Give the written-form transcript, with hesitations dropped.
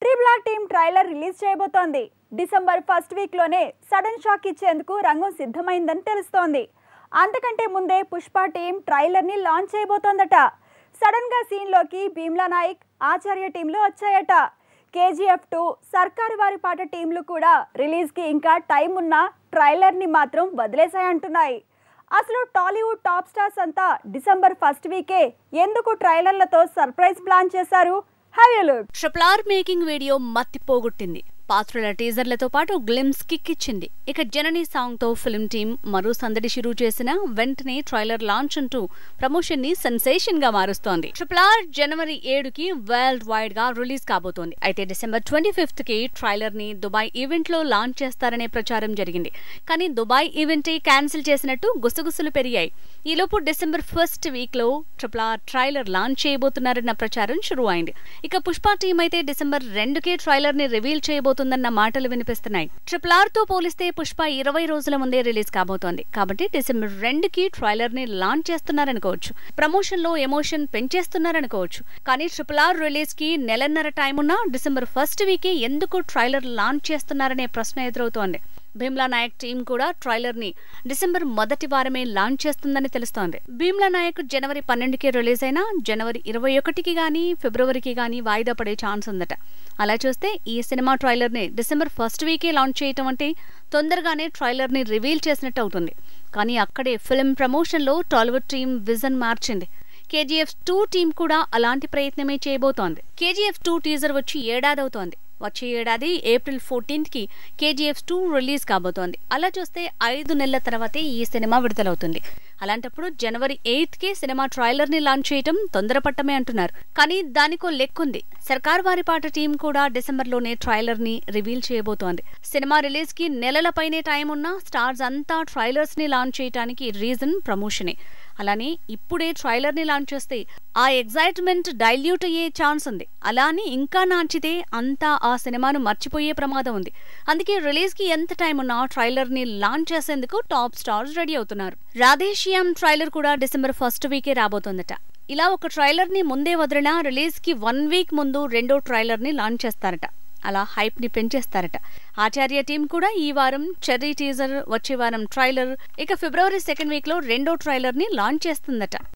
Triple R team trailer release చేయబోతోంది. December first వీక్లోనే sudden shock ఇచ్చేందుకు రంగం సిద్ధమైందని తెలుస్తోంది. అంతకంటే ముందే పుష్ప టీం ట్రైలర్ని లాంచ్ చేయబోతోందట. సడన్గా సీన్లోకి భీమ్లా నాయక్, ఆచార్య టీంలు వచ్చాయట. KGF 2, సర్కారు వారి పాట టీంలు కూడా రిలీజ్కి ఇంకా టైం ఉన్న ట్రైలర్ని మాత్రం వదిలేసాయంటున్నాయి. అసలు టాలీవుడ్ టాప్ స్టార్స్ అంతా డిసెంబర్ ఫస్ట్ వీకే ఎందుకు ట్రైలర్లతో సర్ప్రైజ్ ప్లాన్ చేశారు? ట్రిపుల్ ఆర్ మేకింగ్ వీడియో మత్తిపోగొట్టింది. పాత్రల టీజర్లతో పాటు గ్లిమ్స్ కిక్ ఇచ్చింది. ఇక జనని సాంగ్ తో ఫిల్మ్ టీం మరో సందడి షురూ చేసిన వెంటనే ట్రైలర్ లాంచ్ అంటూ ప్రమోషన్ ని సెన్సేషన్ గా మారుస్తోంది. ట్రిపుల్ ఆర్ జనవరి 7కి వరల్డ్ వైడ్ గా రిలీజ్ కాబోతోంది. అయితే డిసెంబర్ 25th కి ట్రైలర్ ని దుబాయ్ ఈవెంట్ లో లాంచ్ చేస్తారనే ప్రచారం జరిగింది. కానీ దుబాయ్ ఈవెంట్ క్యాన్సిల్ చేసినట్టు గుసగుసలు పెరిగాయి. ఈలోపు డిసెంబర్ 1st వీక్ లో ట్రిపుల్ ఆర్ ట్రైలర్ లాంచ్ చేయబోతున్నారన్న ప్రచారం షురూ అయింది. ఇక పుష్ప టీం అయితే డిసెంబర్ 2కే ట్రైలర్ ని రివీల్ చేయబోతుందన్న మాటలు వినిపిస్తున్నాయి. ట్రిపుల్ ఆర్ తో పోలిస్తే పుష్ప 20 రోజుల ముందే రిలీజ్ కాబోతోంది. కాబట్టి డిసెంబర్ 2కి ట్రైలర్ ని లాంచ్ చేస్తున్నారనుకోవచ్చు. ప్రమోషన్ లో ఎమోషన్ పెంచేస్తున్నారనుకోవచ్చు. కానీ ట్రిపుల్ ఆర్ రిలీజ్ కి నెలన్నర టైం ఉన్నా డిసెంబర్ 1st వీకే ఎందుకు ట్రైలర్ లాంచ్ చేస్తున్నారనే ప్రశ్న ఎదురవుతోంది. భీమ్లా నాయక్ టీం కూడా ట్రైలర్ ని డిసెంబర్ మొదటి వారమే లాంచ్ చేస్తుందని తెలుస్తోంది. భీమ్లా నాయక్ జనవరి 12కి రిలీజ్ అయినా జనవరి 21కి గానీ ఫిబ్రవరికి గానీ వాయిదా పడే ఛాన్స్ ఉందట. అలా చూస్తే ఈ సినిమా ట్రైలర్ ని డిసెంబర్ 1st వీకే లాంచ్ చేయటం అంటే తొందరగానే ట్రైలర్ ని రివీల్ చేసినట్టు అవుతుంది. కానీ అక్కడే ఫిల్మ్ ప్రమోషన్ లో టాలీవుడ్ టీం విజన్ మార్చింది. KGF 2 టీం కూడా అలాంటి ప్రయత్నమే చేయబోతోంది. KGF 2 టీజర్ వచ్చి ఏడాది అవుతోంది. వచ్చే ఏడాది ఏప్రిల్ 14కి KGF 2 రిలీజ్ కాబోతోంది. అలా చూస్తే 5 నెలల తర్వాతే ఈ సినిమా విడుదలవుతుంది. అలాంటప్పుడు జనవరి 8కి సినిమా ట్రైలర్ ని లాంచ్ చేయటం తొందరపట్టమే అంటున్నారు. కానీ దానికో లెక్కుంది. సర్కారు వారి పాట టీం కూడా డిసెంబర్లోనే ట్రైలర్ ని రివీల్ చేయబోతోంది. సినిమా రిలీజ్ కి నెలల పైనే టైం ఉన్నా స్టార్స్ అంతా ట్రైలర్స్ ని లాంచ్ చేయడానికి రీజన్ ప్రమోషనే. అలానే ఇప్పుడే ట్రైలర్ ని లాంచ్ చేస్తే ఆ ఎగ్జైట్మెంట్ డైల్యూట్ అయ్యే ఛాన్స్ ఉంది. అలానే ఇంకా నాంచితే అంతా ఆ సినిమాను మర్చిపోయే ప్రమాదం ఉంది. అందుకే రిలీజ్ కి ఎంత టైం ఉన్నా ట్రైలర్ ని లాంచ్ చేసేందుకు టాప్ స్టార్స్ రెడీ అవుతున్నారు. రాధేశ్యామ్ ట్రైలర్ కూడా డిసెంబర్ 1st వీకే రాబోతోందట. ఇలా ఒక ట్రైలర్ ని ముందే వదిలినా రిలీజ్ కి 1 వీక్ ముందు రెండో ట్రైలర్ ని లాంచ్ చేస్తారట. అలా హైప్ ని పెంచేస్తారట. ఆచార్య టీం కూడా ఈ వారం చెర్రీ టీజర్, వచ్చే వారం ట్రైలర్, ఇక ఫిబ్రవరి 2nd వీక్ లో రెండో ట్రైలర్ ని లాంచ్ చేస్తుందట.